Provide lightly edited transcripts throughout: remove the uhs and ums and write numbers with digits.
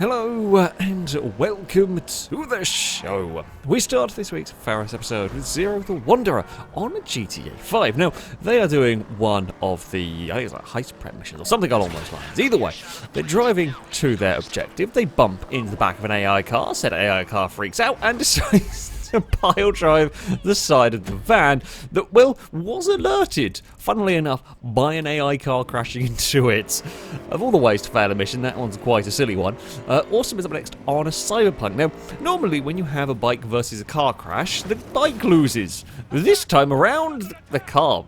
Hello and welcome to the show. We start this week's FailRace episode with Zero the Wanderer on GTA 5. Now, they are doing one of the, I think it's like heist prep missions or something along those lines. Either way, they're driving to their objective. They bump into the back of an AI car. Said AI car freaks out and decides to pile drive the side of the van that, well, was alerted, funnily enough, by an AI car crashing into it. Of all the ways to fail a mission, that one's quite a silly one. Awesome is up next on a Cyberpunk. Now, normally when you have a bike versus a car crash, the bike loses. This time around, the car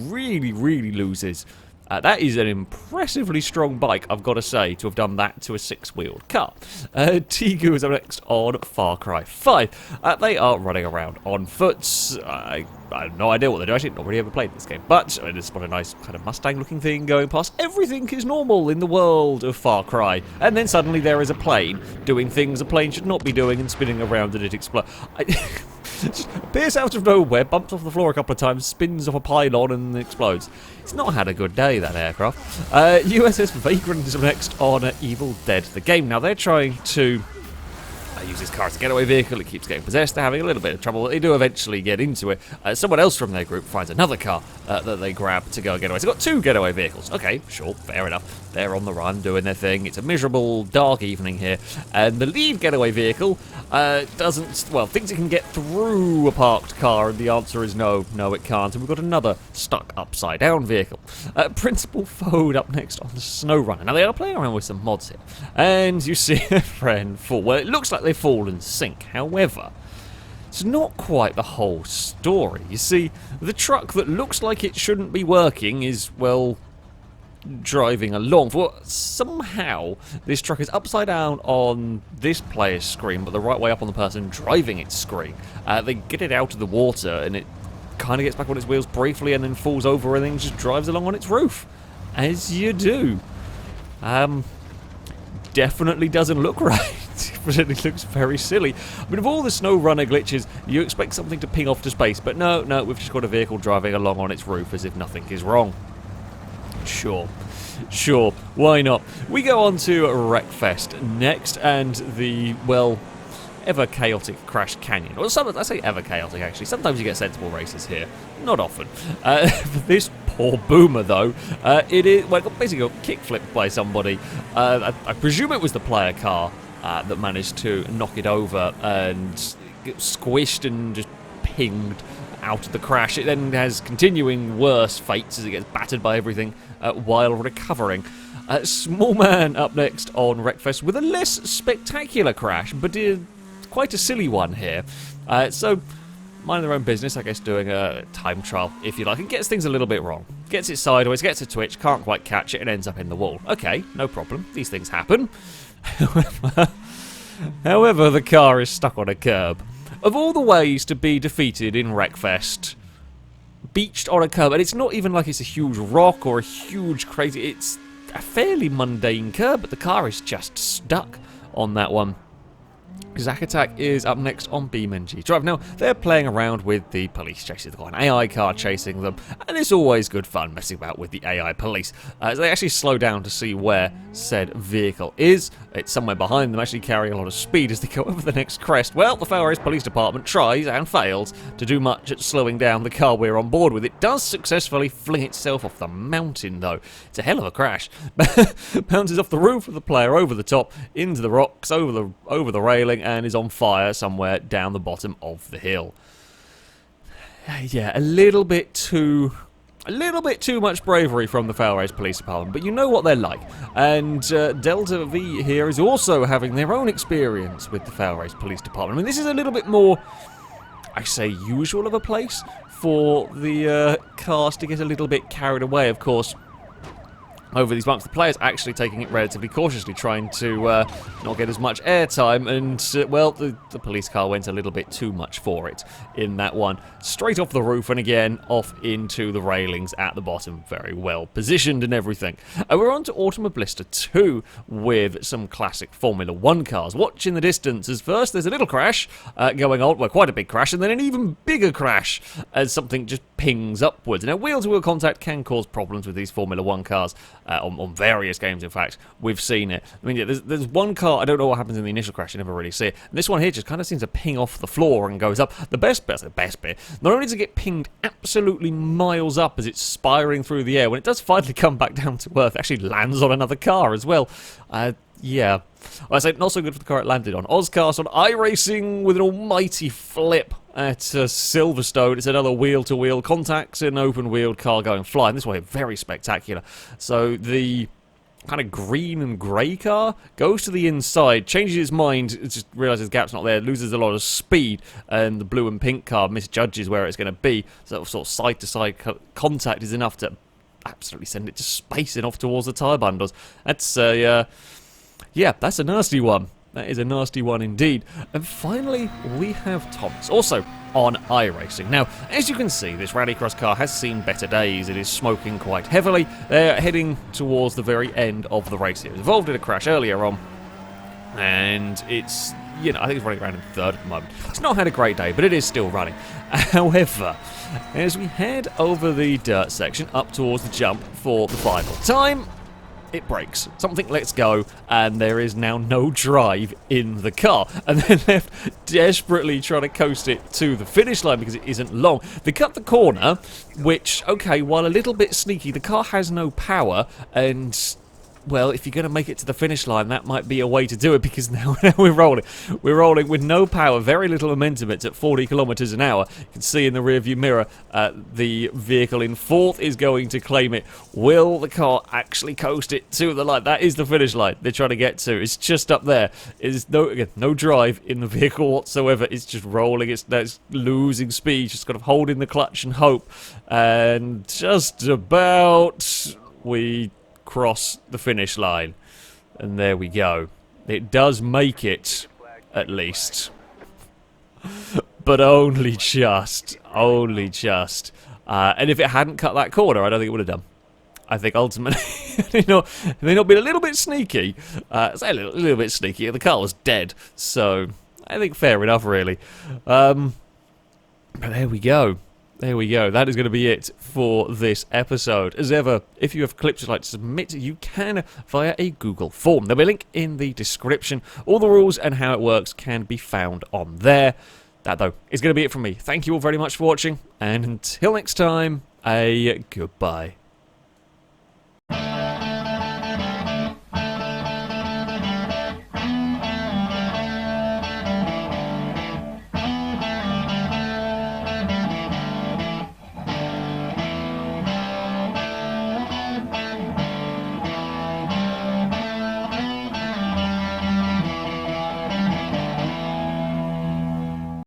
really loses. That is an impressively strong bike, I've got to say, to have done that to a six-wheeled car. Tigu is up next on Far Cry 5. They are running around on foot. I have no idea what they're doing. Actually, not really ever played this game. But I just want a nice kind of Mustang-looking thing going past. Everything is normal in the world of Far Cry. And then suddenly there is a plane doing things a plane should not be doing and spinning around and it explodes. Just appears out of nowhere, bumps off the floor a couple of times, spins off a pylon and explodes. It's not had a good day, that aircraft. USS Vagrant is up next on Evil Dead, the game. Now, they're trying to use this car as a getaway vehicle. It keeps getting possessed. They're having a little bit of trouble. They do eventually get into it. Someone else from their group finds another car that they grab to go get away. So they've got two getaway vehicles. Okay, sure, fair enough. They're on the run, doing their thing. It's a miserable, dark evening here. And the lead getaway vehicle thinks it can get through a parked car, and the answer is no, it can't. And we've got another stuck upside-down vehicle. Principal Fode up next on the Snow Runner. Now, they are playing around with some mods here. And you see a friend fall. Well, it looks like they fall and sink. However, it's not quite the whole story. You see, the truck that looks like it shouldn't be working is, well, driving along. For somehow this truck is upside down on this player's screen, but the right way up on the person driving its screen. They get it out of the water and it kind of gets back on its wheels briefly and then falls over and then just drives along on its roof. As you do. Definitely doesn't look right. But it looks very silly. I mean, of all the Snow Runner glitches, you expect something to ping off to space, but no, we've just got a vehicle driving along on its roof as if nothing is wrong. Sure, why not? We go on to Wreckfest next, and the, well, ever-chaotic Crash Canyon. Or I say ever-chaotic, actually. Sometimes you get sensible races here. Not often. For this poor boomer, though, it is, well, it basically got kickflipped by somebody. I presume it was the player car that managed to knock it over and get squished and just pinged out of the crash. It then has continuing worse fates as it gets battered by everything while recovering. Small Man up next on Wreckfest with a less spectacular crash, but quite a silly one here. So, mind their own business, I guess, doing a time trial, if you like, and gets things a little bit wrong. Gets it sideways, gets a twitch, can't quite catch it, and ends up in the wall. Okay, no problem. These things happen. However, the car is stuck on a curb. Of all the ways to be defeated in Wreckfest, beached on a curb, and it's not even like it's a huge rock or a huge crazy, it's a fairly mundane curb, but the car is just stuck on that one. Zack Attack is up next on BeamNG Drive. Now, they're playing around with the police chases. They've got an AI car chasing them, and it's always good fun messing about with the AI police. So they actually slow down to see where said vehicle is. It's somewhere behind them, actually carrying a lot of speed as they go over the next crest. Well, the FailRace Police Department tries and fails to do much at slowing down the car we're on board with. It does successfully fling itself off the mountain, though. It's a hell of a crash. Bounces off the roof of the player over the top, into the rocks, over the railing, and is on fire somewhere down the bottom of the hill. Yeah, a little bit too much bravery from the FailRace Police Department, but you know what they're like. And Delta V here is also having their own experience with the FailRace Police Department. I mean, this is a little bit more, I say, usual of a place for the cast to get a little bit carried away, of course. Over these bumps, the player's actually taking it relatively cautiously, trying to not get as much airtime, and, well, the police car went a little bit too much for it in that one. Straight off the roof, and again, off into the railings at the bottom. Very well positioned and everything. We're on to Autumn of Blister 2 with some classic Formula 1 cars. Watch in the distance, as first there's a little crash going on, well, quite a big crash, and then an even bigger crash as something just pings upwards. Now, wheel-to-wheel contact can cause problems with these Formula 1 cars. on various games, in fact, we've seen it. I mean, yeah, there's one car, I don't know what happens in the initial crash, you never really see it. And this one here just kind of seems to ping off the floor and goes up. The best bit, not only does it get pinged absolutely miles up as it's spiring through the air, when it does finally come back down to earth, it actually lands on another car as well. Yeah. Well, I say not so good for the car it landed on. Ozcast on iRacing with an almighty flip at Silverstone. It's another wheel-to-wheel contacts, an open-wheeled car going flying. This way, very spectacular. So the kind of green and grey car goes to the inside, changes its mind, it just realises the gap's not there, loses a lot of speed, and the blue and pink car misjudges where it's going to be. So sort of side-to-side contact is enough to absolutely send it to space and off towards the tyre bundles. That's yeah, that's a nasty one. That is a nasty one indeed. And finally, we have Thomas, also on iRacing. Now, as you can see, this rallycross car has seen better days. It is smoking quite heavily. They're heading towards the very end of the race here. It was involved in a crash earlier on, and it's, you know, I think it's running around in third at the moment. It's not had a great day, but it is still running. However, as we head over the dirt section up towards the jump for the final time, it breaks. Something lets go, and there is now no drive in the car. And they're left desperately trying to coast it to the finish line because it isn't long. They cut the corner, which, okay, while a little bit sneaky, the car has no power, and well, if you're going to make it to the finish line, that might be a way to do it, because now we're rolling. We're rolling with no power, very little momentum. It's at 40 kilometers an hour. You can see in the rearview mirror, the vehicle in fourth is going to claim it. Will the car actually coast it to the line? That is the finish line they're trying to get to. It's just up there. There's no drive in the vehicle whatsoever. It's just rolling. It's losing speed. Just kind of holding the clutch and hope. And just about we cross the finish line, and there we go. It does make it, at least, but only just. And if it hadn't cut that corner, I don't think it would have done. I think ultimately, they've not been a little bit sneaky. Say a little bit sneaky. The car was dead, so I think fair enough, really. But there we go. There we go. That is going to be it for this episode. As ever, if you have clips you'd like to submit, you can via a Google form. There'll be a link in the description. All the rules and how it works can be found on there. That, though, is going to be it from me. Thank you all very much for watching, and until next time, a goodbye.